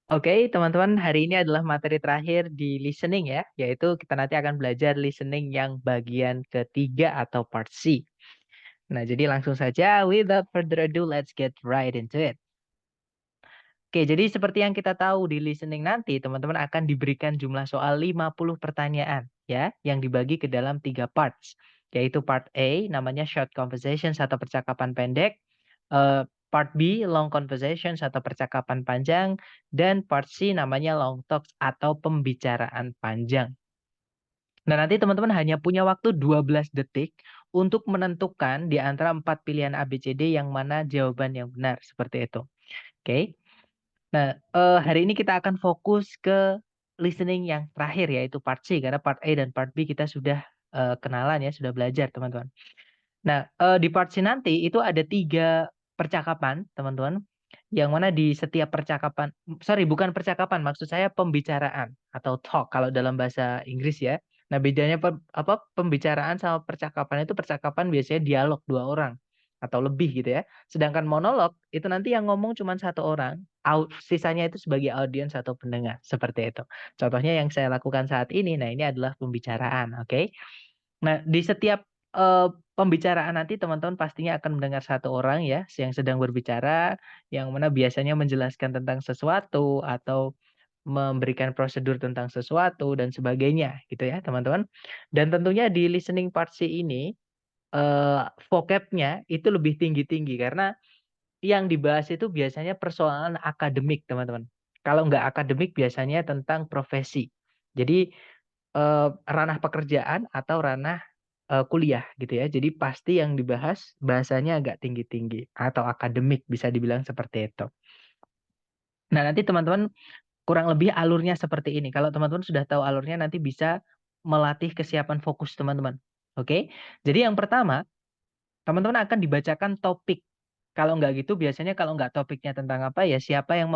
Oke, teman-teman, hari ini adalah materi terakhir di listening ya, yaitu kita nanti akan belajar listening yang bagian ketiga atau part C. Nah, jadi langsung saja, without further ado, let's get right into it. Oke, jadi seperti yang kita tahu di listening nanti, teman-teman akan diberikan jumlah soal 50 pertanyaan ya, yang dibagi ke dalam 3 parts, yaitu part A namanya short conversations atau percakapan pendek, part B long conversations atau percakapan panjang, dan part C namanya long talks atau pembicaraan panjang. Nah, nanti teman-teman hanya punya waktu 12 detik untuk menentukan di antara 4 pilihan ABCD yang mana jawaban yang benar, seperti itu. Oke. Nah, hari ini kita akan fokus ke listening yang terakhir yaitu part C, karena part A dan part B kita sudah, kenalan ya, sudah belajar teman-teman. Nah, di part C nanti itu ada 3 percakapan teman-teman, yang mana di setiap percakapan sorry bukan percakapan, maksud saya pembicaraan atau talk kalau dalam bahasa Inggris ya. Nah, bedanya pembicaraan sama percakapan itu percakapan biasanya dialog 2 orang atau lebih gitu ya. Sedangkan monolog itu nanti yang ngomong cuma 1 orang, sisanya itu sebagai audiens atau pendengar, seperti itu. Contohnya yang saya lakukan saat ini, nah ini adalah pembicaraan, oke. Nah, di setiap, pembicaraan nanti teman-teman pastinya akan mendengar 1 orang ya, yang sedang berbicara, yang mana biasanya menjelaskan tentang sesuatu atau memberikan prosedur tentang sesuatu dan sebagainya gitu ya, teman-teman. Dan tentunya di listening part C ini, vocab-nya itu lebih tinggi-tinggi karena yang dibahas itu biasanya persoalan akademik, teman-teman. Kalau nggak akademik biasanya tentang profesi. Jadi, ranah pekerjaan atau ranah, kuliah gitu ya. Jadi pasti yang dibahas bahasanya agak tinggi-tinggi atau akademik bisa dibilang seperti itu. Nah, nanti teman-teman kurang lebih alurnya seperti ini. Kalau teman-teman sudah tahu alurnya nanti bisa melatih kesiapan fokus teman-teman. Oke? Jadi yang pertama, teman-teman akan dibacakan topik. Kalau nggak gitu biasanya kalau nggak topiknya tentang apa ya siapa yang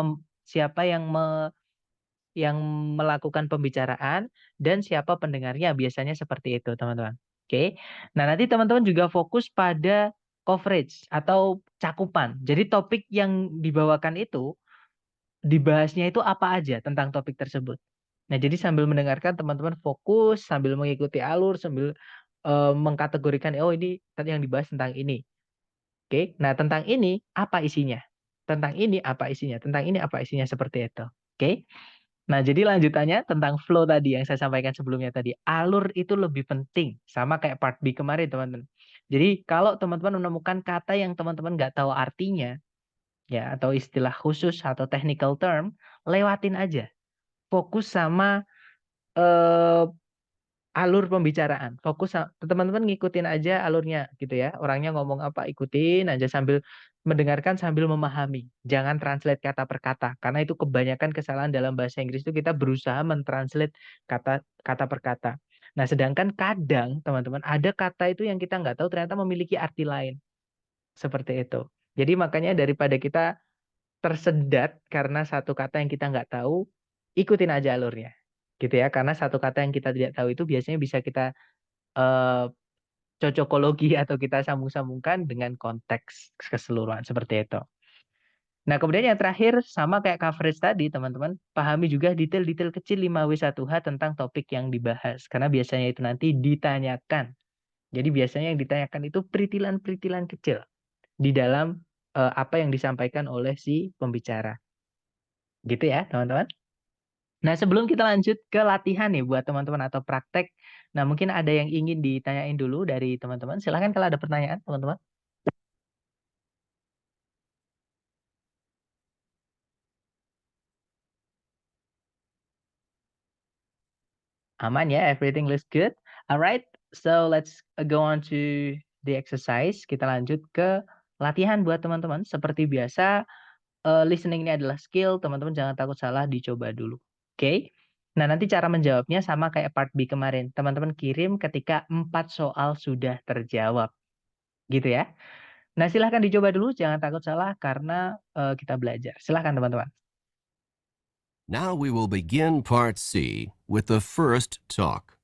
melakukan pembicaraan dan siapa pendengarnya, biasanya seperti itu, teman-teman. Oke. Nah, nanti teman-teman juga fokus pada coverage atau cakupan. Jadi topik yang dibawakan itu, dibahasnya itu apa aja tentang topik tersebut. Nah, jadi sambil mendengarkan teman-teman fokus, sambil mengikuti alur, sambil, mengkategorikan, "Oh, ini tadi yang dibahas tentang ini." Oke. Nah, tentang ini apa isinya? Tentang ini apa isinya? Tentang ini apa isinya? Seperti itu. Oke. Nah, jadi lanjutannya tentang flow tadi yang saya sampaikan sebelumnya tadi, alur itu lebih penting, sama kayak part B kemarin, teman-teman. Jadi kalau teman-teman menemukan kata yang teman-teman nggak tahu artinya, ya, atau istilah khusus atau technical term, lewatin aja. Fokus sama, eee, alur pembicaraan. Teman-teman ngikutin aja alurnya gitu ya, orangnya ngomong apa, ikutin aja sambil mendengarkan sambil memahami. Jangan translate kata per kata, karena itu kebanyakan kesalahan dalam bahasa Inggris itu kita berusaha men-translate kata kata per kata. Nah, sedangkan kadang teman-teman ada kata itu yang kita nggak tahu ternyata memiliki arti lain, seperti itu. Jadi makanya daripada kita tersedat karena satu kata yang kita nggak tahu, ikutin aja alurnya, gitu ya. Karena satu kata yang kita tidak tahu itu biasanya bisa kita, eee, cocokologi atau kita sambung-sambungkan dengan konteks keseluruhan, seperti itu. Nah, kemudian yang terakhir sama kayak coverage tadi, teman-teman, pahami juga detail-detail kecil 5W1H tentang topik yang dibahas, karena biasanya itu nanti ditanyakan. Jadi biasanya yang ditanyakan itu peritilan-peritilan kecil di dalam, apa yang disampaikan oleh si pembicara. Gitu ya, teman-teman. Nah, sebelum kita lanjut ke latihan nih buat teman-teman atau praktek, nah mungkin ada yang ingin ditanyain dulu dari teman-teman, silahkan kalau ada pertanyaan, teman-teman. Aman ya, everything looks good. Alright, so let's go on to the exercise. Kita lanjut ke latihan buat teman-teman. Seperti biasa, listening ini adalah skill, teman-teman jangan takut salah, dicoba dulu. Oke? Nah, nanti cara menjawabnya sama kayak part B kemarin. Teman-teman kirim ketika 4 soal sudah terjawab, gitu ya. Nah, silahkan dicoba dulu, jangan takut salah karena, kita belajar. Silahkan teman-teman. Now we will begin Part C with the first talk.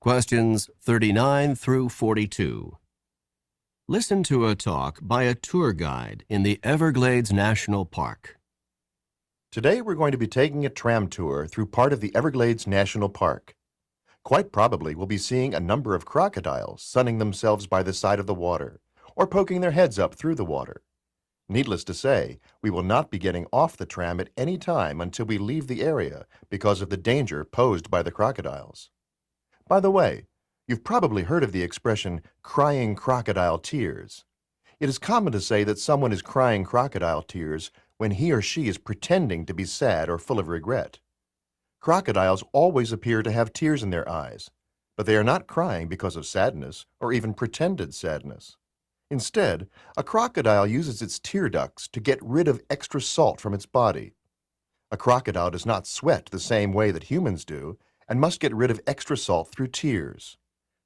Questions 39 through 42. Listen to a talk by a tour guide in the Everglades National Park. Today we're going to be taking a tram tour through part of the Everglades National Park. Quite probably we'll be seeing a number of crocodiles sunning themselves by the side of the water or poking their heads up through the water. Needless to say, we will not be getting off the tram at any time until we leave the area because of the danger posed by the crocodiles. By the way, you've probably heard of the expression crying crocodile tears. It is common to say that someone is crying crocodile tears when he or she is pretending to be sad or full of regret. Crocodiles always appear to have tears in their eyes, but they are not crying because of sadness or even pretended sadness. Instead, a crocodile uses its tear ducts to get rid of extra salt from its body. A crocodile does not sweat the same way that humans do and must get rid of extra salt through tears.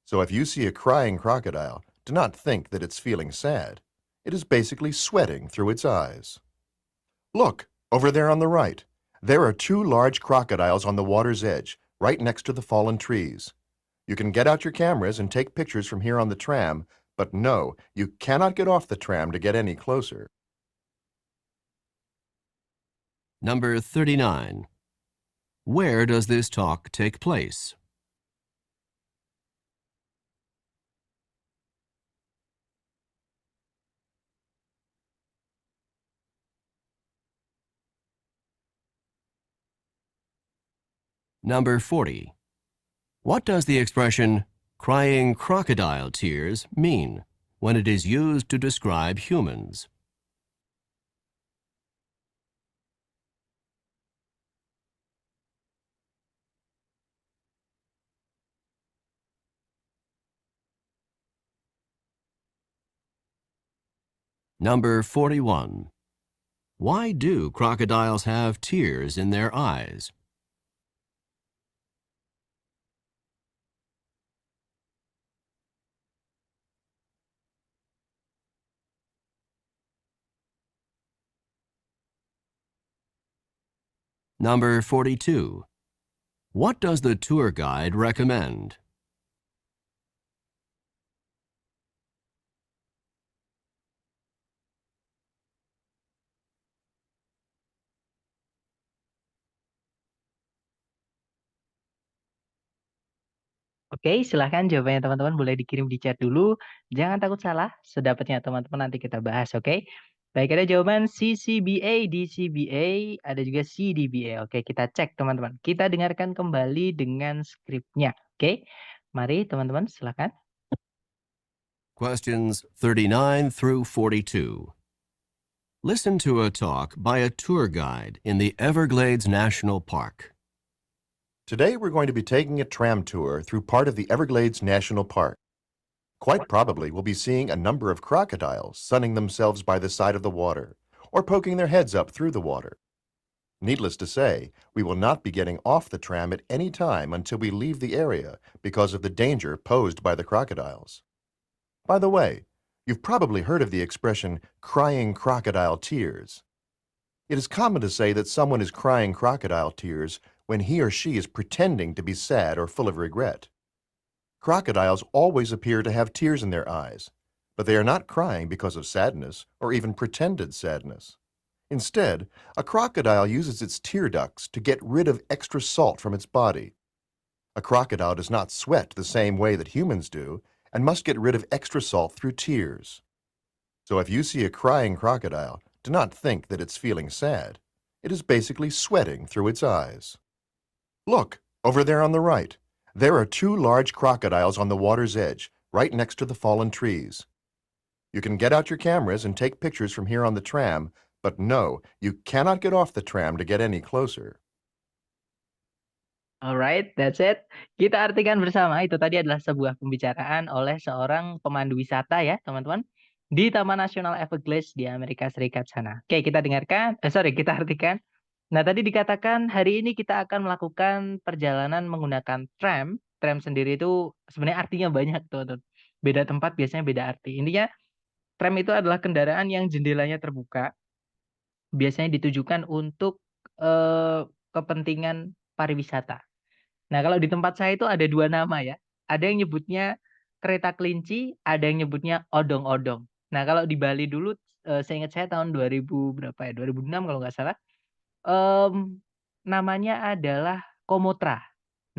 So if you see a crying crocodile, do not think that it's feeling sad. It is basically sweating through its eyes. Look, over there on the right. There are two large crocodiles on the water's edge, right next to the fallen trees. You can get out your cameras and take pictures from here on the tram, but no, you cannot get off the tram to get any closer. Number 39. Where does this talk take place? Number 40. What does the expression crying crocodile tears mean when it is used to describe humans? Number 41. Why do crocodiles have tears in their eyes? Number 42. What does the tour guide recommend? Oke, silahkan jawabannya teman-teman boleh dikirim di chat dulu. Jangan takut salah, sedapatnya teman-teman nanti kita bahas, oke? Baik, ada jawaban CCBA, DCBA, ada juga CDBA. Oke, kita cek teman-teman. Kita dengarkan kembali dengan skripnya, oke? Mari teman-teman, silahkan. Questions 39 through 42. Listen to a talk by a tour guide in the Everglades National Park. Today we're going to be taking a tram tour through part of the Everglades National Park. Quite probably we'll be seeing a number of crocodiles sunning themselves by the side of the water or poking their heads up through the water. Needless to say, we will not be getting off the tram at any time until we leave the area because of the danger posed by the crocodiles. By the way, you've probably heard of the expression crying crocodile tears. It is common to say that someone is crying crocodile tears when he or she is pretending to be sad or full of regret. Crocodiles always appear to have tears in their eyes, but they are not crying because of sadness or even pretended sadness. Instead, a crocodile uses its tear ducts to get rid of extra salt from its body. A crocodile does not sweat the same way that humans do and must get rid of extra salt through tears. So if you see a crying crocodile, do not think that it's feeling sad. It is basically sweating through its eyes. Look, over there on the right. There are two large crocodiles on the water's edge, right next to the fallen trees. You can get out your cameras and take pictures from here on the tram, but no, you cannot get off the tram to get any closer. Alright, that's it. Kita artikan bersama, itu tadi adalah sebuah pembicaraan oleh seorang pemandu wisata ya, teman-teman, di Taman Nasional Everglades di Amerika Serikat sana. Oke, kita dengarkan, kita artikan. Nah, tadi dikatakan hari ini kita akan melakukan perjalanan menggunakan tram. Tram sendiri itu sebenarnya artinya banyak, teman-teman. Beda tempat biasanya beda arti. Intinya, tram itu adalah kendaraan yang jendelanya terbuka. Biasanya ditujukan untuk kepentingan pariwisata. Nah, kalau di tempat saya itu ada 2 nama ya. Ada yang nyebutnya kereta kelinci, ada yang nyebutnya odong-odong. Nah, kalau di Bali dulu, seingat saya tahun 2000 berapa ya, 2006 kalau nggak salah, Namanya adalah Komotra.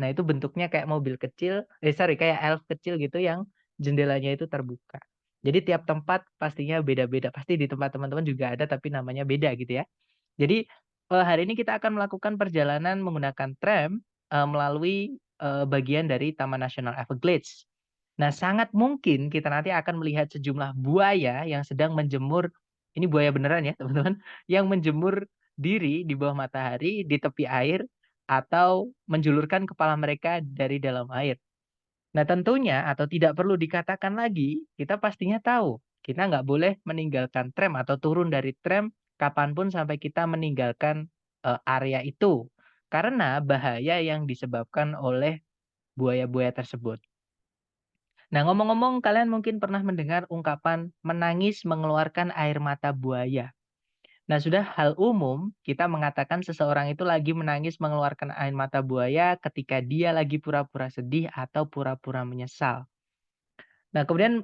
Nah, itu bentuknya kayak mobil kecil, kayak elf kecil gitu yang jendelanya itu terbuka. Jadi tiap tempat pastinya beda-beda. Pasti di tempat teman-teman juga ada tapi namanya beda gitu ya. Jadi, hari ini kita akan melakukan perjalanan menggunakan tram, melalui, bagian dari Taman Nasional Everglades. Nah, sangat mungkin kita nanti akan melihat sejumlah buaya yang sedang menjemur, ini buaya beneran ya teman-teman, yang menjemur diri di bawah matahari di tepi air atau menjulurkan kepala mereka dari dalam air. Nah, tentunya atau tidak perlu dikatakan lagi, kita pastinya tahu, kita nggak boleh meninggalkan tram atau turun dari tram kapanpun sampai kita meninggalkan, area itu. Karena bahaya yang disebabkan oleh buaya-buaya tersebut. Nah, ngomong-ngomong, kalian mungkin pernah mendengar ungkapan menangis mengeluarkan air mata buaya. Nah, sudah hal umum kita mengatakan seseorang itu lagi menangis mengeluarkan air mata buaya ketika dia lagi pura-pura sedih atau pura-pura menyesal. Nah, kemudian,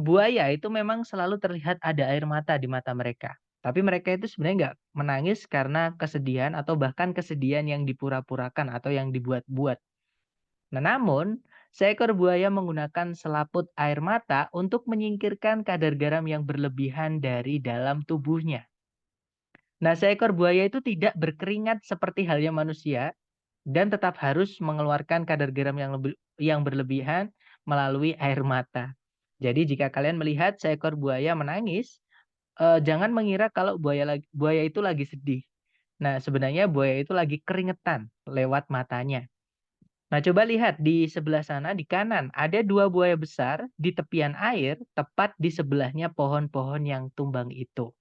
buaya itu memang selalu terlihat ada air mata di mata mereka. Tapi mereka itu sebenarnya nggak menangis karena kesedihan atau bahkan kesedihan yang dipura-purakan atau yang dibuat-buat. Nah, namun seekor buaya menggunakan selaput air mata untuk menyingkirkan kadar garam yang berlebihan dari dalam tubuhnya. Nah, seekor buaya itu tidak berkeringat seperti halnya manusia dan tetap harus mengeluarkan kadar garam yang berlebihan melalui air mata. Jadi jika kalian melihat seekor buaya menangis, jangan mengira kalau buaya itu lagi sedih. Nah, sebenarnya buaya itu lagi keringetan lewat matanya. Nah, coba lihat di sebelah sana di kanan, ada 2 buaya besar di tepian air, tepat di sebelahnya pohon-pohon yang tumbang itu.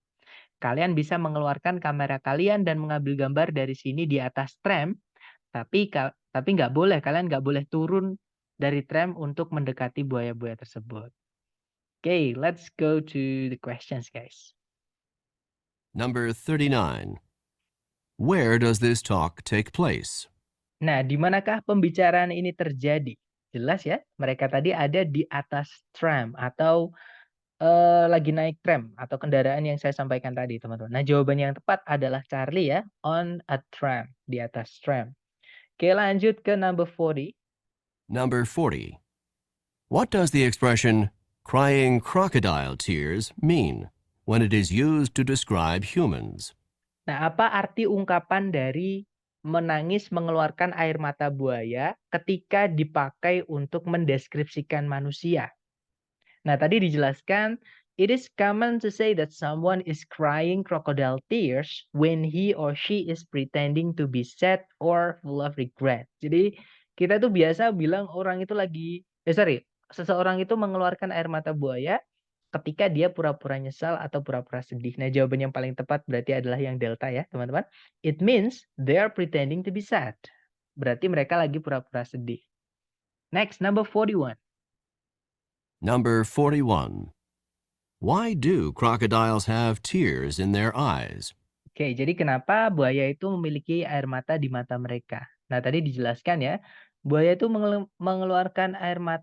Kalian bisa mengeluarkan kamera kalian dan mengambil gambar dari sini di atas tram, tapi nggak boleh, kalian nggak boleh turun dari tram untuk mendekati buaya-buaya tersebut. Okay, let's go to the questions, guys. Number 39. Where does this talk take place? Nah, di manakah pembicaraan ini terjadi? Jelas ya, mereka tadi ada di atas tram atau lagi naik tram atau kendaraan yang saya sampaikan tadi, teman-teman. Nah, jawaban yang tepat adalah Charlie ya, on a tram, di atas tram. Oke, lanjut ke number 40. Number 40. What does the expression crying crocodile tears mean when it is used to describe humans? Nah, apa arti ungkapan dari menangis mengeluarkan air mata buaya ketika dipakai untuk mendeskripsikan manusia? Nah, tadi dijelaskan, it is common to say that someone is crying crocodile tears when he or she is pretending to be sad or full of regret. Jadi, kita tuh biasa bilang orang itu seseorang itu mengeluarkan air mata buaya ketika dia pura-pura nyesal atau pura-pura sedih. Nah, jawaban yang paling tepat berarti adalah yang delta ya, teman-teman. It means they are pretending to be sad. Berarti mereka lagi pura-pura sedih. Next, number 41. Number 41. Why do crocodiles have tears in their eyes? Oke, jadi kenapa buaya itu memiliki air mata di mata mereka? Nah, tadi dijelaskan ya, buaya itu mengeluarkan air mata,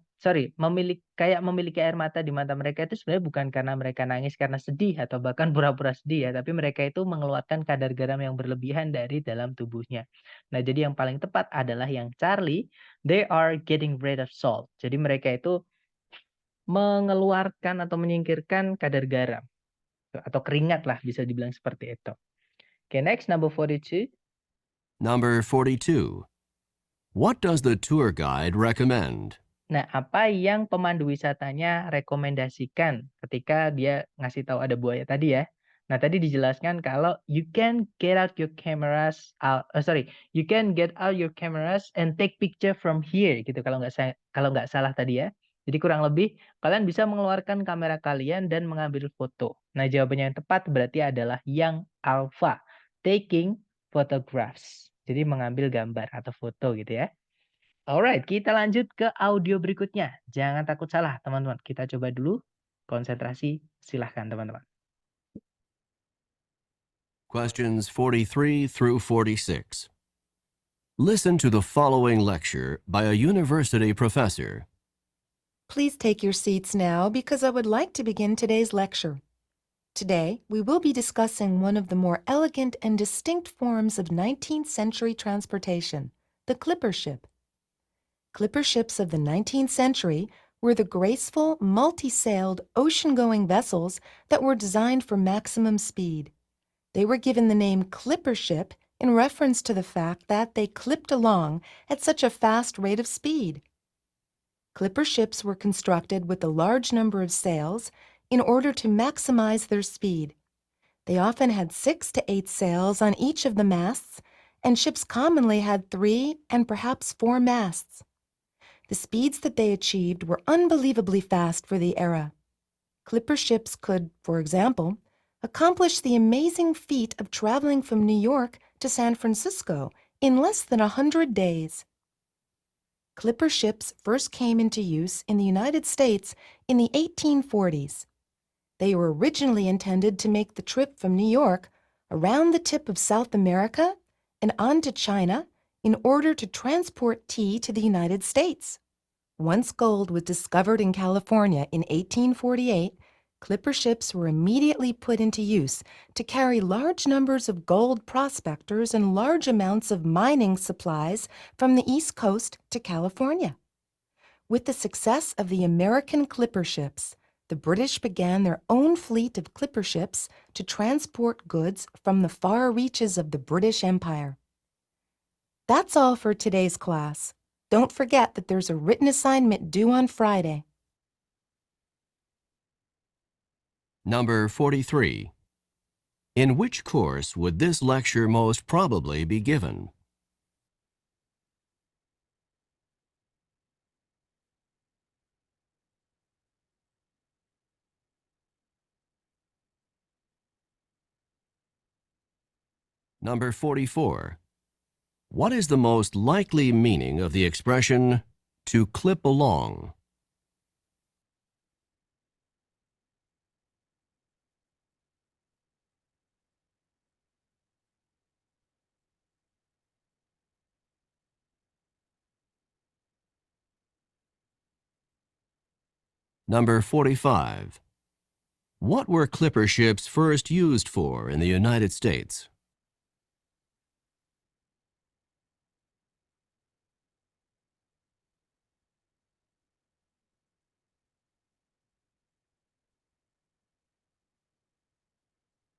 memiliki air mata di mata mereka itu sebenarnya bukan karena mereka nangis karena sedih atau bahkan pura-pura sedih ya, tapi mereka itu mengeluarkan kadar garam yang berlebihan dari dalam tubuhnya. Nah, jadi yang paling tepat adalah yang Charlie, they are getting rid of salt. Jadi mereka itu mengeluarkan atau menyingkirkan kadar garam atau keringat lah bisa dibilang seperti itu. Okay, next, number 42. Number 42. What does the tour guide recommend? Nah, apa yang pemandu wisatanya rekomendasikan ketika dia ngasih tahu ada buaya tadi ya? Nah, tadi dijelaskan kalau you can get out your cameras, you can get out your cameras and take picture from here gitu kalau nggak salah tadi ya. Jadi kurang lebih kalian bisa mengeluarkan kamera kalian dan mengambil foto. Nah, jawabannya yang tepat berarti adalah yang alpha, taking photographs. Jadi mengambil gambar atau foto gitu ya. Alright, kita lanjut ke audio berikutnya. Jangan takut salah, teman-teman. Kita coba dulu. Konsentrasi, silahkan, teman-teman. Questions 43 through 46. Listen to the following lecture by a university professor. Please take your seats now because I would like to begin today's lecture. Today, we will be discussing one of the more elegant and distinct forms of 19th century transportation, the clipper ship. Clipper ships of the 19th century were the graceful, multi-sailed, ocean-going vessels that were designed for maximum speed. They were given the name clipper ship in reference to the fact that they clipped along at such a fast rate of speed. Clipper ships were constructed with a large number of sails in order to maximize their speed. They often had 6 to 8 sails on each of the masts, and ships commonly had 3 and perhaps 4 masts. The speeds that they achieved were unbelievably fast for the era. Clipper ships could, for example, accomplish the amazing feat of traveling from New York to San Francisco in less than 100 days. Clipper ships first came into use in the United States in the 1840s. They were originally intended to make the trip from New York around the tip of South America and on to China in order to transport tea to the United States. Once gold was discovered in California in 1848, clipper ships were immediately put into use to carry large numbers of gold prospectors and large amounts of mining supplies from the East Coast to California. With the success of the American clipper ships, the British began their own fleet of clipper ships to transport goods from the far reaches of the British Empire. That's all for today's class. Don't forget that there's a written assignment due on Friday. Number 43. In which course would this lecture most probably be given? Number 44. What is the most likely meaning of the expression to clip along? Number 45. What were clipper ships first used for in the United States?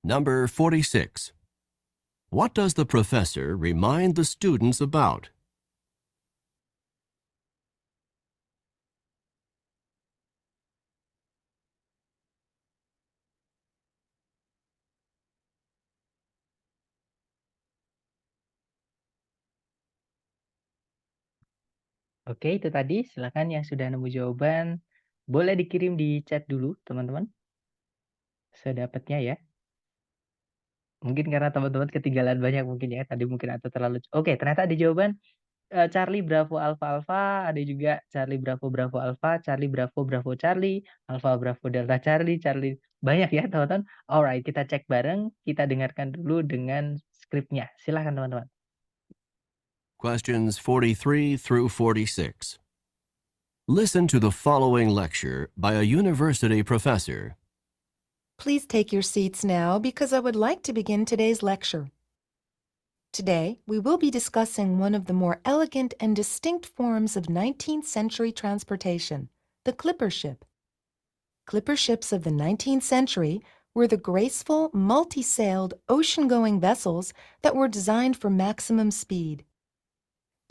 Number 46. What does the professor remind the students about? Oke, itu tadi. Silakan yang sudah nemu jawaban, boleh dikirim di chat dulu, teman-teman. Sedapatnya ya. Mungkin karena teman-teman ketinggalan banyak mungkin ya, tadi mungkin atau terlalu. Oke, ternyata ada jawaban Charlie Bravo Alpha Alpha, ada juga Charlie Bravo Bravo Alpha, Charlie Bravo Bravo Charlie, Alpha Bravo Delta Charlie, Charlie. Banyak ya, teman-teman. Alright, kita cek bareng, kita dengarkan dulu dengan skripnya. Silakan, teman-teman. Questions 43 through 46. Listen to the following lecture by a university professor. Please take your seats now because I would like to begin today's lecture. Today, we will be discussing one of the more elegant and distinct forms of 19th century transportation, the clipper ship. Clipper ships of the 19th century were the graceful, multi-sailed, ocean-going vessels that were designed for maximum speed.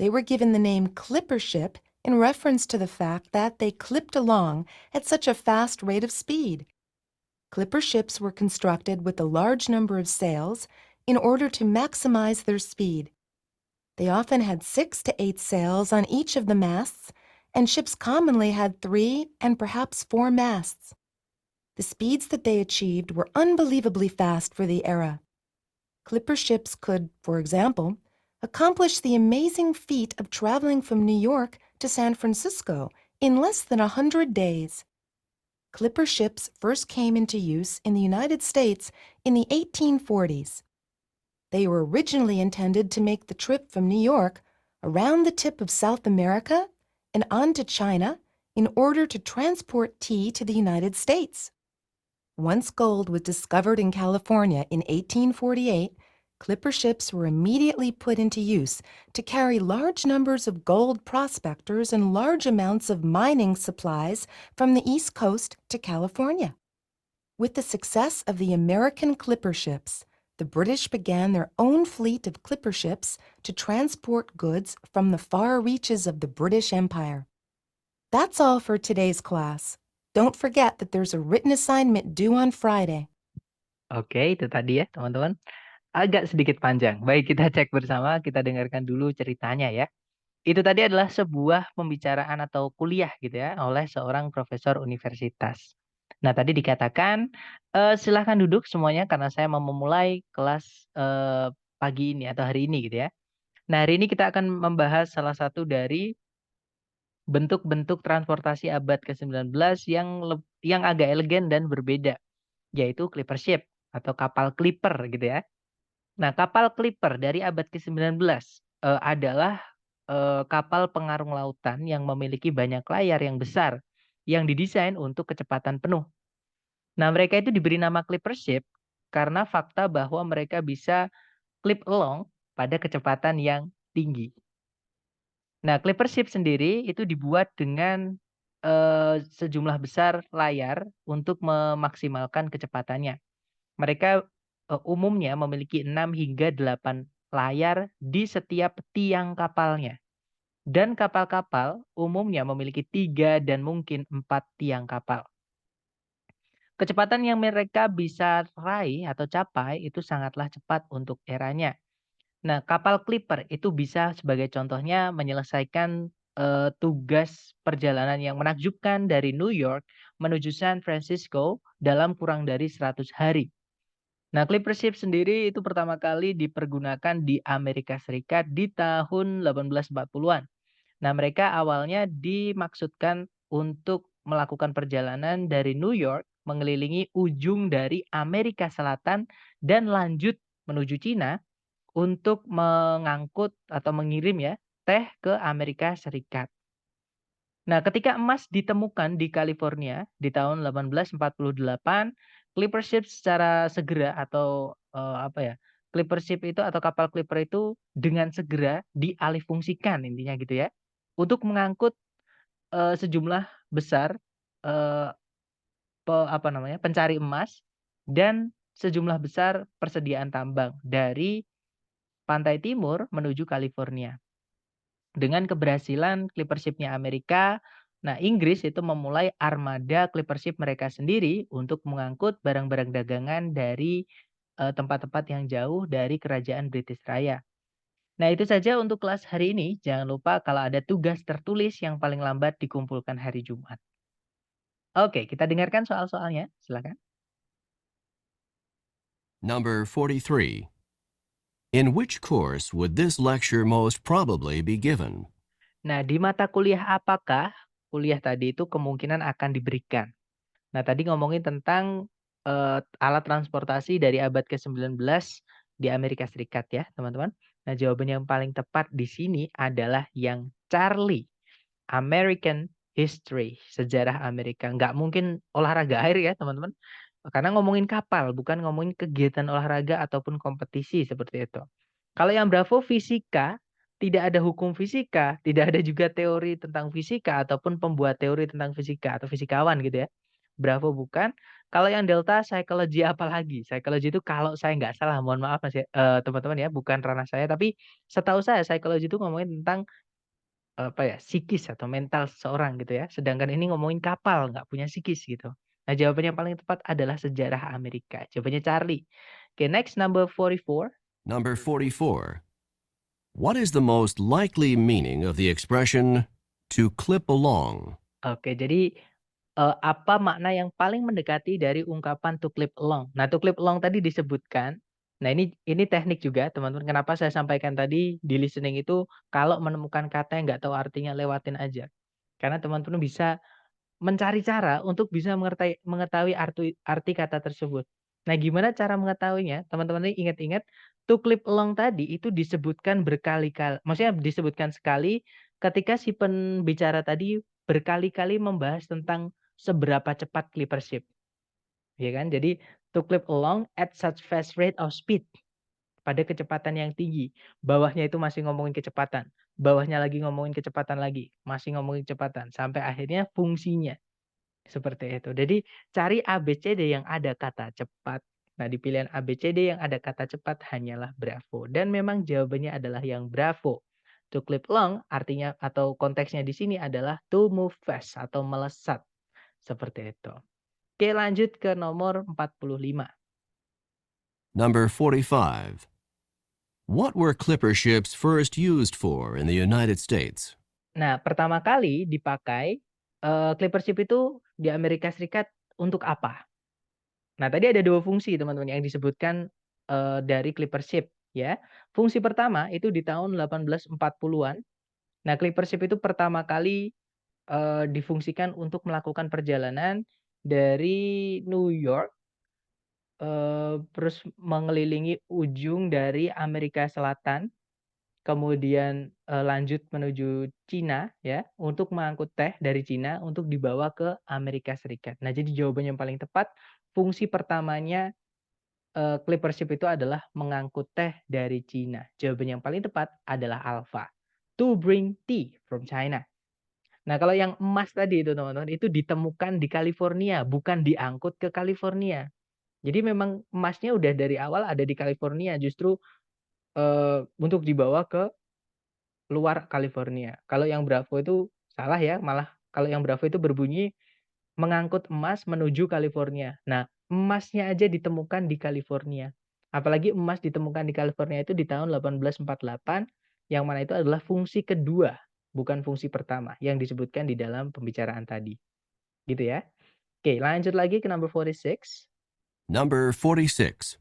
They were given the name clipper ship in reference to the fact that they clipped along at such a fast rate of speed. Clipper ships were constructed with a large number of sails in order to maximize their speed. They often had 6 to 8 sails on each of the masts, and ships commonly had 3 and perhaps 4 masts. The speeds that they achieved were unbelievably fast for the era. Clipper ships could, for example, accomplish the amazing feat of traveling from New York to San Francisco in less than 100 days. Clipper ships first came into use in the United States in the 1840s. They were originally intended to make the trip from New York around the tip of South America and on to China in order to transport tea to the United States. Once gold was discovered in California in 1848, clipper ships were immediately put into use to carry large numbers of gold prospectors and large amounts of mining supplies from the East Coast to California. With the success of the American clipper ships, the British began their own fleet of clipper ships to transport goods from the far reaches of the British Empire. That's all for today's class. Don't forget that there's a written assignment due on Friday. Oke, itu tadi ya, teman-teman. Agak sedikit panjang. Baik, kita cek bersama, kita dengarkan dulu ceritanya ya. Itu tadi adalah sebuah pembicaraan atau kuliah gitu ya oleh seorang profesor universitas. Nah, tadi dikatakan, silahkan duduk semuanya karena saya mau memulai kelas, pagi ini atau hari ini gitu ya. Nah, hari ini kita akan membahas salah satu dari bentuk-bentuk transportasi abad ke-19 yang agak elegan dan berbeda, yaitu clipper ship atau kapal clipper gitu ya. Nah, kapal clipper dari abad ke-19, adalah, kapal pengarung lautan yang memiliki banyak layar yang besar, yang didesain untuk kecepatan penuh. Nah, mereka itu diberi nama clipper ship karena fakta bahwa mereka bisa clip along pada kecepatan yang tinggi. Nah, clipper ship sendiri itu dibuat dengan, sejumlah besar layar untuk memaksimalkan kecepatannya. Mereka, umumnya memiliki 6 hingga 8 layar di setiap tiang kapalnya. Dan kapal-kapal umumnya memiliki 3 dan mungkin 4 tiang kapal. Kecepatan yang mereka bisa raih atau capai itu sangatlah cepat untuk eranya. Nah, kapal clipper itu bisa sebagai contohnya menyelesaikan, tugas perjalanan yang menakjubkan dari New York menuju San Francisco dalam kurang dari 100 hari. Nah, clipper ship sendiri itu pertama kali dipergunakan di Amerika Serikat di tahun 1840-an. Nah, mereka awalnya dimaksudkan untuk melakukan perjalanan dari New York mengelilingi ujung dari Amerika Selatan dan lanjut menuju Cina untuk mengangkut atau mengirim ya teh ke Amerika Serikat. Nah, ketika emas ditemukan di California di tahun 1848, clipper ship secara segera atau, clipper ship itu atau kapal clipper itu dengan segera dialihfungsikan intinya gitu ya, untuk mengangkut, sejumlah besar, eee, pencari emas dan sejumlah besar persediaan tambang dari pantai timur menuju California. Dengan keberhasilan clipper ship-nya Amerika, nah Inggris itu memulai armada clipper ship mereka sendiri untuk mengangkut barang-barang dagangan dari, tempat-tempat yang jauh dari kerajaan British Raya. Nah, itu saja untuk kelas hari ini. Jangan lupa kalau ada tugas tertulis yang paling lambat dikumpulkan hari Jumat. Oke, kita dengarkan soal-soalnya, silakan. Number 43. In which course would this lecture most probably be given? Nah, di mata kuliah apakah kuliah tadi itu kemungkinan akan diberikan? Nah, tadi ngomongin tentang, alat transportasi dari abad ke-19 di Amerika Serikat ya, teman-teman. Nah, jawaban yang paling tepat di sini adalah yang Charlie, American History, sejarah Amerika. Nggak mungkin olahraga air ya, teman-teman. Karena ngomongin kapal, bukan ngomongin kegiatan olahraga ataupun kompetisi seperti itu. Kalau yang Bravo fisika, tidak ada hukum fisika, tidak ada juga teori tentang fisika ataupun pembuat teori tentang fisika atau fisikawan gitu ya. Bravo bukan. Kalau yang Delta psikologi apalagi? Psikologi itu kalau saya nggak salah, mohon maaf Mas ya, teman-teman ya, bukan ranah saya, tapi setahu saya psikologi itu ngomongin tentang, psikis atau mental seseorang gitu ya. Sedangkan ini ngomongin kapal, nggak punya psikis gitu. Nah, jawaban yang paling tepat adalah sejarah Amerika. Jawabannya Charlie. Oke, next number 44. Number 44. What is the most likely meaning of the expression to clip along? Oke, jadi, apa makna yang paling mendekati dari ungkapan to clip along? Nah, to clip along tadi disebutkan. Nah, ini teknik juga, teman-teman. Kenapa saya sampaikan tadi di listening itu kalau menemukan kata yang nggak tahu artinya lewatin aja. Karena teman-teman bisa mencari cara untuk bisa mengetahui arti kata tersebut. Nah, gimana cara mengetahuinya? Teman-teman ini ingat-ingat, to clip along tadi itu disebutkan berkali-kali, maksudnya disebutkan sekali ketika si pembicara tadi berkali-kali membahas tentang seberapa cepat clipper ship. ya kan? Jadi to clip along at such fast rate of speed, pada kecepatan yang tinggi. Bawahnya itu masih ngomongin kecepatan, bawahnya lagi ngomongin kecepatan lagi, masih ngomongin kecepatan, sampai akhirnya fungsinya. Seperti itu. Jadi cari ABCD yang ada kata cepat. Nah, di pilihan ABCD yang ada kata cepat hanyalah Bravo. Dan memang jawabannya adalah yang Bravo. To clip long artinya atau konteksnya di sini adalah to move fast atau melesat. Seperti itu. Oke, lanjut ke nomor 45. Number 45. What were clipper ships first used for in the United States? Nah, pertama kali dipakai clipper ship itu di Amerika Serikat untuk apa? Nah, tadi ada 2 fungsi teman-teman yang disebutkan dari clipper ship ya. Fungsi pertama itu di tahun 1840-an. Nah, clipper ship itu pertama kali difungsikan untuk melakukan perjalanan dari New York, terus mengelilingi ujung dari Amerika Selatan, kemudian lanjut menuju Cina ya, untuk mengangkut teh dari Cina untuk dibawa ke Amerika Serikat. Nah, jadi jawaban yang paling tepat, fungsi pertamanya clipper ship itu adalah mengangkut teh dari Cina. Jawaban yang paling tepat adalah alpha. To bring tea from China. Nah, kalau yang emas tadi itu teman-teman, itu ditemukan di California, bukan diangkut ke California. Jadi memang emasnya udah dari awal ada di California, justru untuk dibawa ke luar California. Kalau yang Bravo itu salah ya, malah kalau yang Bravo itu berbunyi mengangkut emas menuju California. Nah, emasnya aja ditemukan di California. Apalagi emas ditemukan di California itu di tahun 1848, yang mana itu adalah fungsi kedua, bukan fungsi pertama yang disebutkan di dalam pembicaraan tadi. Gitu ya. Oke, lanjut lagi ke number 46. Number 46.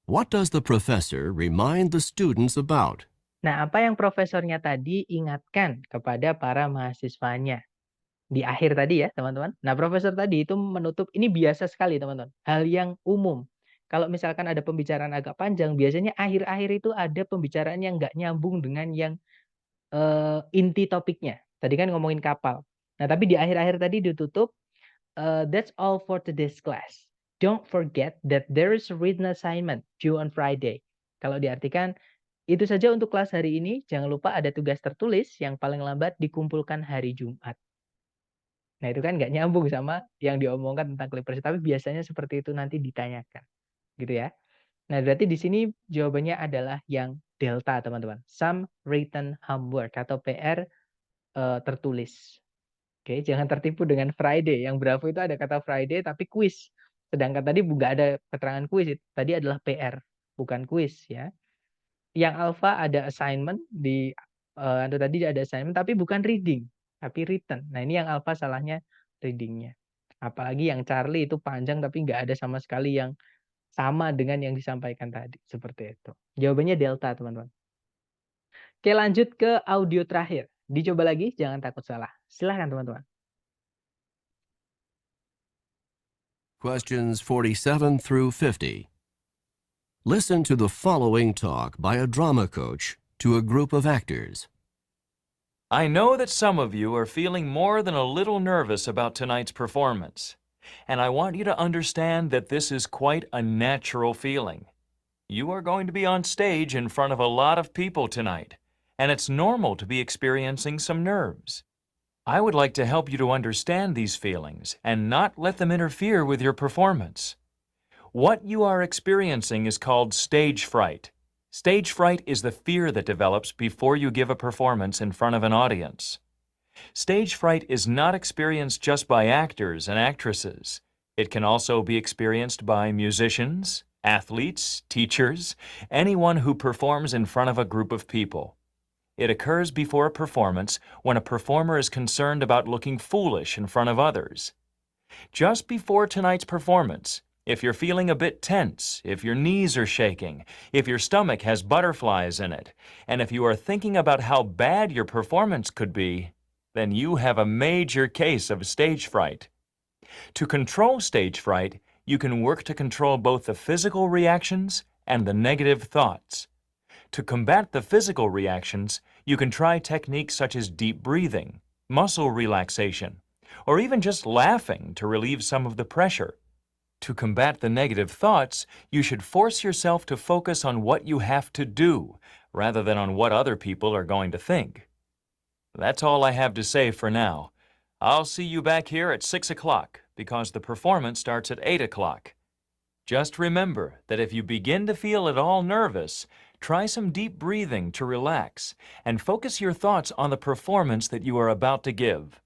What does the professor remind the students about? Nah, apa yang profesornya tadi ingatkan kepada para mahasiswanya? Di akhir tadi ya, teman-teman. Nah, profesor tadi itu menutup, ini biasa sekali, teman-teman. Hal yang umum. Kalau misalkan ada pembicaraan agak panjang, biasanya akhir-akhir itu ada pembicaraan yang nggak nyambung dengan yang inti topiknya. Tadi kan ngomongin kapal. Nah, tapi di akhir-akhir tadi ditutup, that's all for today's class. Don't forget that there is a written assignment due on Friday. Kalau diartikan, itu saja untuk kelas hari ini. Jangan lupa ada tugas tertulis yang paling lambat dikumpulkan hari Jumat. Nah, itu kan nggak nyambung sama yang diomongkan tentang clippers, tapi biasanya seperti itu nanti ditanyakan, gitu ya. Nah, berarti di sini jawabannya adalah yang delta, teman-teman. Some written homework atau PR tertulis. Oke, jangan tertipu dengan Friday. Yang Bravo itu ada kata Friday tapi kuis. Sedangkan tadi nggak ada keterangan kuis. Tadi adalah PR, bukan kuis ya. Yang Alpha ada assignment atau tadi ada assignment tapi bukan reading, tapi written. Nah, ini yang Alpha salahnya readingnya. Apalagi yang Charlie itu panjang tapi nggak ada sama sekali yang sama dengan yang disampaikan tadi. Seperti itu. Jawabannya delta, teman-teman. Oke, lanjut ke audio terakhir. Dicoba lagi, jangan takut salah. Silahkan, teman-teman. Questions 47 through 50. Listen to the following talk by a drama coach to a group of actors. I know that some of you are feeling more than a little nervous about tonight's performance, and I want you to understand that this is quite a natural feeling. You are going to be on stage in front of a lot of people tonight, and it's normal to be experiencing some nerves. I would like to help you to understand these feelings and not let them interfere with your performance. What you are experiencing is called stage fright. Stage fright is the fear that develops before you give a performance in front of an audience. Stage fright is not experienced just by actors and actresses. It can also be experienced by musicians, athletes, teachers, anyone who performs in front of a group of people. It occurs before a performance when a performer is concerned about looking foolish in front of others. Just before tonight's performance, if you're feeling a bit tense, if your knees are shaking, if your stomach has butterflies in it, and if you are thinking about how bad your performance could be, then you have a major case of stage fright. To control stage fright, you can work to control both the physical reactions and the negative thoughts. To combat the physical reactions, you can try techniques such as deep breathing, muscle relaxation, or even just laughing to relieve some of the pressure. To combat the negative thoughts, you should force yourself to focus on what you have to do, rather than on what other people are going to think. That's all I have to say for now. I'll see you back here at 6 o'clock, because the performance starts at 8 o'clock. Just remember that if you begin to feel at all nervous, try some deep breathing to relax and focus your thoughts on the performance that you are about to give.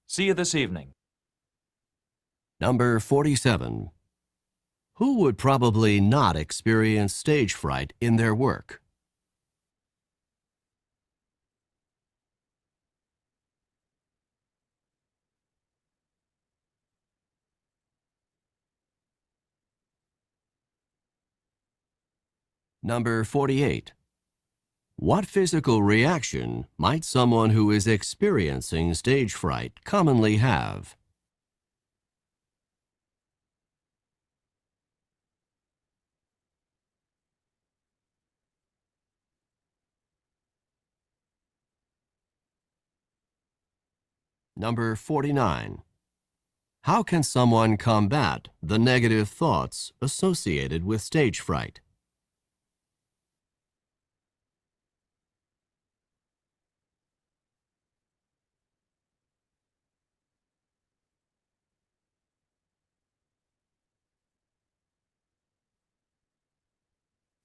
See you this evening. Number 47. Who would probably not experience stage fright in their work? Number 48. What physical reaction might someone who is experiencing stage fright commonly have? Number 49. How can someone combat the negative thoughts associated with stage fright?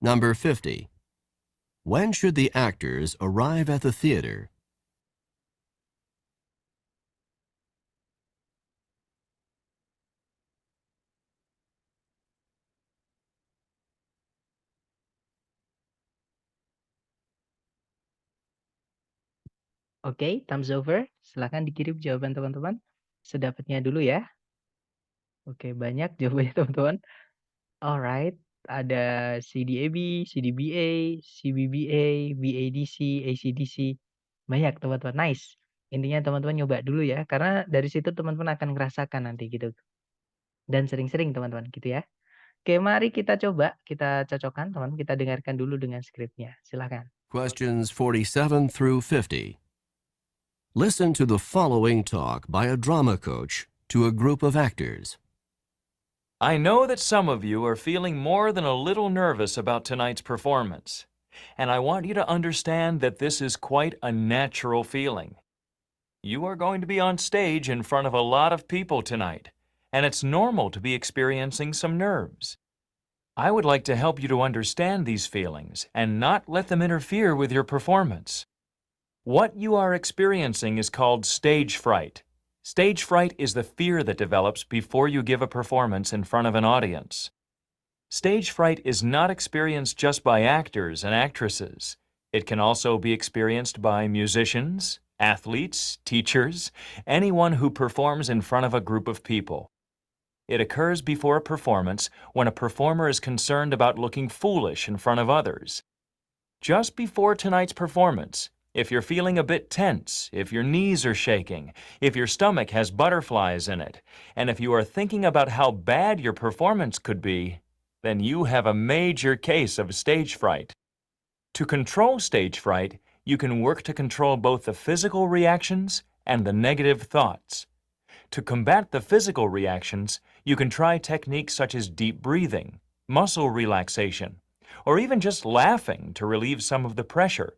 Number 50. When should the actors arrive at the theater? Oke, thumbs over. Silakan dikirim jawaban teman-teman. Sedapatnya dulu ya. Oke, banyak jawabannya teman-teman. Alright, ada CDAB, CDBA, CBBA, BADC, ACDC. Banyak teman-teman, nice. Intinya teman-teman nyoba dulu ya, karena dari situ teman-teman akan ngerasakan nanti gitu. Dan sering-sering teman-teman gitu ya. Oke, mari kita coba, kita cocokkan teman, kita dengarkan dulu dengan skripnya. Silakan. Questions 47 through 50. Listen to the following talk by a drama coach to a group of actors. I know that some of you are feeling more than a little nervous about tonight's performance, and I want you to understand that this is quite a natural feeling. You are going to be on stage in front of a lot of people tonight, and it's normal to be experiencing some nerves. I would like to help you to understand these feelings and not let them interfere with your performance. What you are experiencing is called stage fright. Stage fright is the fear that develops before you give a performance in front of an audience. Stage fright is not experienced just by actors and actresses. It can also be experienced by musicians, athletes, teachers, anyone who performs in front of a group of people. It occurs before a performance when a performer is concerned about looking foolish in front of others. Just before tonight's performance, if you're feeling a bit tense, if your knees are shaking, if your stomach has butterflies in it, and if you are thinking about how bad your performance could be, then you have a major case of stage fright. To control stage fright, you can work to control both the physical reactions and the negative thoughts. To combat the physical reactions, you can try techniques such as deep breathing, muscle relaxation, or even just laughing to relieve some of the pressure.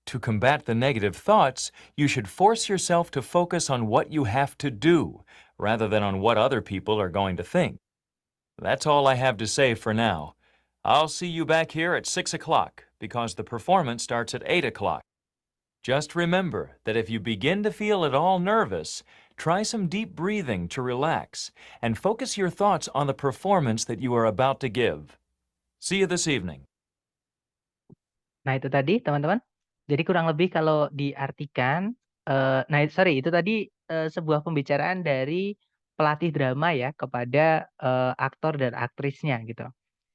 To combat the negative thoughts, you should force yourself to focus on what you have to do, rather than on what other people are going to think. That's all I have to say for now. I'll see you back here at 6 o'clock, because the performance starts at 8 o'clock. Just remember that if you begin to feel at all nervous, try some deep breathing to relax and focus your thoughts on the performance that you are about to give. See you this evening. Nah, itu tadi teman-teman. Jadi kurang lebih kalau diartikan, sorry, itu tadi sebuah pembicaraan dari pelatih drama ya kepada aktor dan aktrisnya gitu.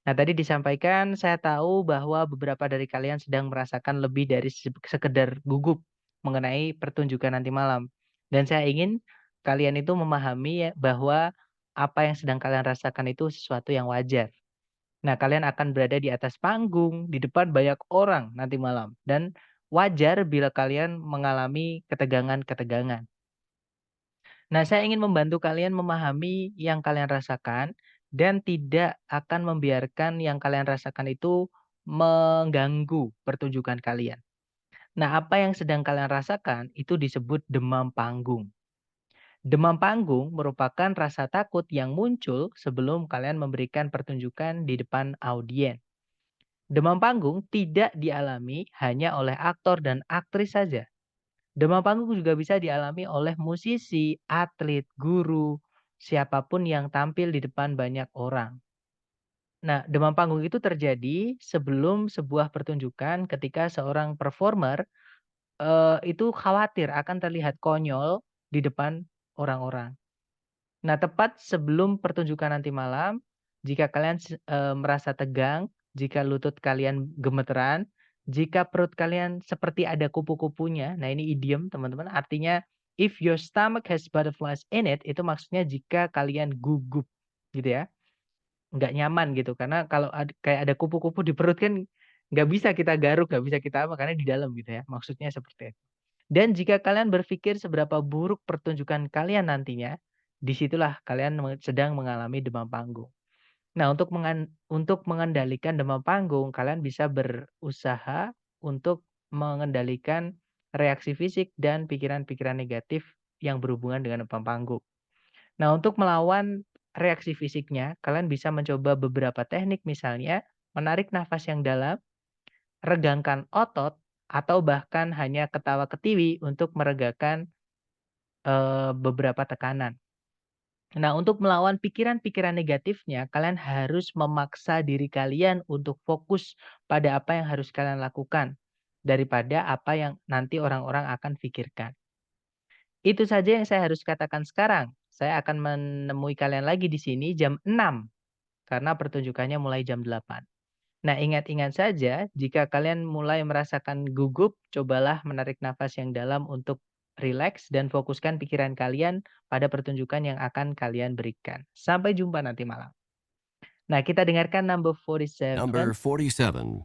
Nah, tadi disampaikan saya tahu bahwa beberapa dari kalian sedang merasakan lebih dari sekedar gugup mengenai pertunjukan nanti malam. Dan saya ingin kalian itu memahami ya bahwa apa yang sedang kalian rasakan itu sesuatu yang wajar. Nah, kalian akan berada di atas panggung, di depan banyak orang nanti malam. Dan wajar bila kalian mengalami ketegangan-ketegangan. Nah, saya ingin membantu kalian memahami yang kalian rasakan dan tidak akan membiarkan yang kalian rasakan itu mengganggu pertunjukan kalian. Nah, apa yang sedang kalian rasakan itu disebut demam panggung. Demam panggung merupakan rasa takut yang muncul sebelum kalian memberikan pertunjukan di depan audiens. Demam panggung tidak dialami hanya oleh aktor dan aktris saja. Demam panggung juga bisa dialami oleh musisi, atlet, guru, siapapun yang tampil di depan banyak orang. Nah, demam panggung itu terjadi sebelum sebuah pertunjukan ketika seorang performer itu khawatir akan terlihat konyol di depan orang-orang. Nah, tepat sebelum pertunjukan nanti malam, jika kalian merasa tegang, jika lutut kalian gemeteran, jika perut kalian seperti ada kupu-kupunya, nah ini idiom teman-teman, artinya if your stomach has butterflies in it, itu maksudnya jika kalian gugup gitu ya, nggak nyaman gitu. Karena kalau kayak ada kupu-kupu di perut kan nggak bisa kita garuk, nggak bisa kita apa, karena di dalam gitu ya, maksudnya seperti itu. Dan jika kalian berpikir seberapa buruk pertunjukan kalian nantinya, disitulah kalian sedang mengalami demam panggung. Nah, untuk mengendalikan demam panggung, kalian bisa berusaha untuk mengendalikan reaksi fisik dan pikiran-pikiran negatif yang berhubungan dengan demam panggung. Nah, untuk melawan reaksi fisiknya, kalian bisa mencoba beberapa teknik, misalnya menarik nafas yang dalam, regangkan otot, atau bahkan hanya ketawa ketiwi untuk meregakan beberapa tekanan. Nah, untuk melawan pikiran-pikiran negatifnya, kalian harus memaksa diri kalian untuk fokus pada apa yang harus kalian lakukan, daripada apa yang nanti orang-orang akan pikirkan. Itu saja yang saya harus katakan sekarang. Saya akan menemui kalian lagi di sini jam 6, karena pertunjukannya mulai jam 8. Nah, ingat-ingat saja, jika kalian mulai merasakan gugup, cobalah menarik nafas yang dalam untuk rileks dan fokuskan pikiran kalian pada pertunjukan yang akan kalian berikan. Sampai jumpa nanti malam. Nah, kita dengarkan number 47. Number 47.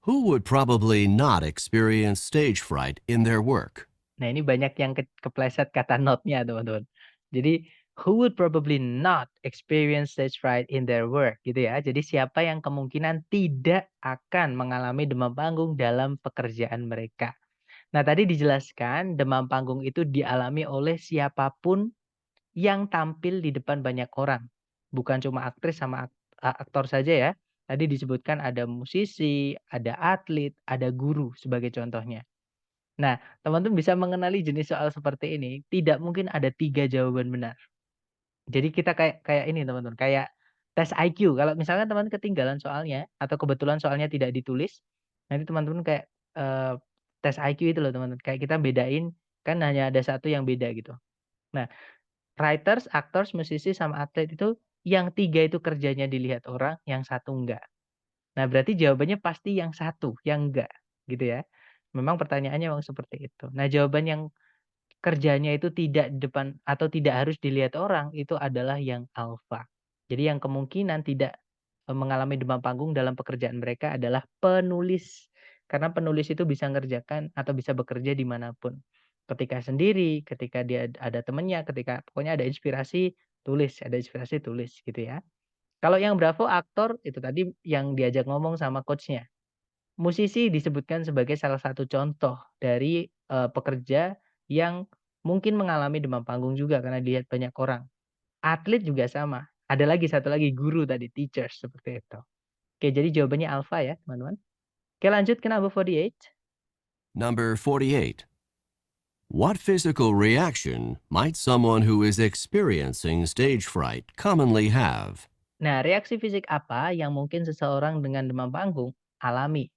Who would probably not experience stage fright in their work? Nah, ini banyak yang kepleset kata not-nya, teman-teman. Jadi, who would probably not experience stage fright in their work, gitu ya. Jadi, siapa yang kemungkinan tidak akan mengalami demam panggung dalam pekerjaan mereka. Nah, tadi dijelaskan demam panggung itu dialami oleh siapapun yang tampil di depan banyak orang. Bukan cuma aktris sama aktor saja ya. Tadi disebutkan ada musisi, ada atlet, ada guru sebagai contohnya. Nah, teman-teman bisa mengenali jenis soal seperti ini, tidak mungkin ada 3 jawaban benar. Jadi kita kayak kayak ini teman-teman, kayak tes IQ. Kalau misalkan teman ketinggalan soalnya atau kebetulan soalnya tidak ditulis, nanti teman-teman kayak, tes IQ itu loh teman-teman, kayak kita bedain kan hanya ada satu yang beda gitu. Nah, writers, actors, musisi, sama atlet itu yang 3 itu kerjanya dilihat orang, yang satu enggak. Nah, berarti jawabannya pasti yang satu, yang enggak, gitu ya. Memang pertanyaannya memang seperti itu. Nah, jawaban yang kerjanya itu tidak di depan atau tidak harus dilihat orang, itu adalah yang alfa. Jadi yang kemungkinan tidak, mengalami demam panggung dalam pekerjaan mereka adalah penulis. Karena penulis itu bisa ngerjakan atau bisa bekerja di manapun. Ketika sendiri, ketika dia ada temennya, ketika pokoknya ada inspirasi, tulis, gitu ya. Kalau yang bravo aktor, itu tadi yang diajak ngomong sama coach-nya. Musisi disebutkan sebagai salah satu contoh dari, pekerja yang mungkin mengalami demam panggung juga karena dilihat banyak orang. Atlet juga sama. Ada lagi satu lagi guru tadi, teachers, seperti itu. Oke, jadi jawabannya alfa ya, teman-teman. Oke, lanjut ke number 48. Number 48. What physical reaction might someone who is experiencing stage fright commonly have? Nah, reaksi fisik apa yang mungkin seseorang dengan demam panggung alami?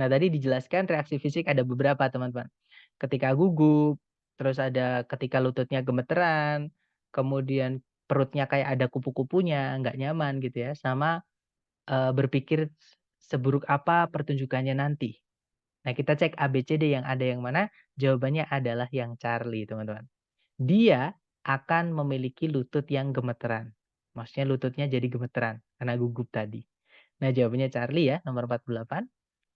Nah, tadi dijelaskan reaksi fisik ada beberapa, teman-teman. Ketika gugup, terus ada ketika lututnya gemeteran, kemudian perutnya kayak ada kupu-kupunya, nggak nyaman gitu ya, sama, berpikir seburuk apa pertunjukannya nanti. Nah, kita cek ABCD yang ada yang mana, jawabannya adalah yang Charlie, teman-teman. Dia akan memiliki lutut yang gemeteran. Maksudnya lututnya jadi gemeteran karena gugup tadi. Nah, jawabannya Charlie ya, nomor 48.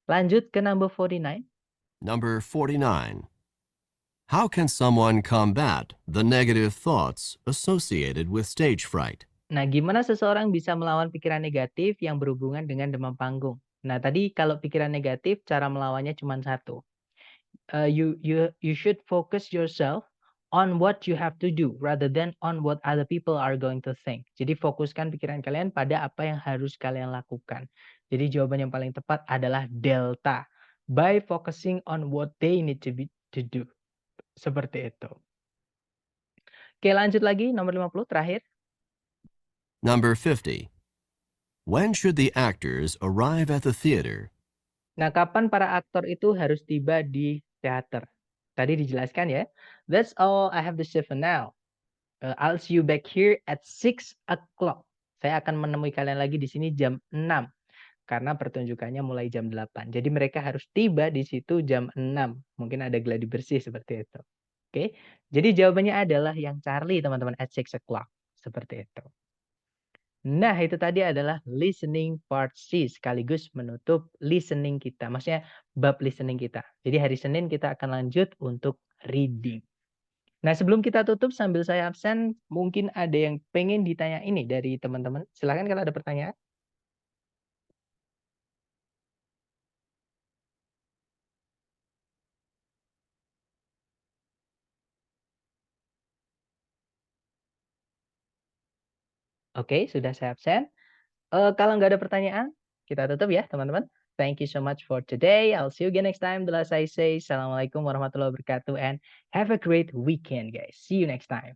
Lanjut ke number 49. Number 49. How can someone combat the negative thoughts associated with stage fright? Nah, gimana seseorang bisa melawan pikiran negatif yang berhubungan dengan demam panggung? Nah, tadi kalau pikiran negatif, cara melawannya cuma satu. You should focus yourself on what you have to do rather than on what other people are going to think. Jadi fokuskan pikiran kalian pada apa yang harus kalian lakukan. Jadi jawaban yang paling tepat adalah delta. By focusing on what they need to do. Seperti itu. Oke, lanjut lagi nomor 50 terakhir. Number 50. When should the actors arrive at the theater? Nah, kapan para aktor itu harus tiba di teater? Tadi dijelaskan ya. That's all I have to say for now. I'll see you back here at 6 o'clock. Saya akan menemui kalian lagi di sini jam 6 karena pertunjukannya mulai jam 8. Jadi mereka harus tiba di situ jam 6. Mungkin ada gladi bersih seperti itu. Oke. Jadi jawabannya adalah yang Charlie teman-teman at 6 o'clock. Seperti itu. Nah, itu tadi adalah listening part C sekaligus menutup listening kita. Maksudnya bab listening kita. Jadi hari Senin kita akan lanjut untuk reading. Nah, sebelum kita tutup sambil saya absen, mungkin ada yang pengen ditanya ini dari teman-teman. Silakan kalau ada pertanyaan. Oke, sudah saya absen. Kalau nggak ada pertanyaan, kita tutup ya, teman-teman. Thank you so much for today. I'll see you again next time. The last I say, Assalamualaikum warahmatullahi wabarakatuh, and have a great weekend, guys. See you next time.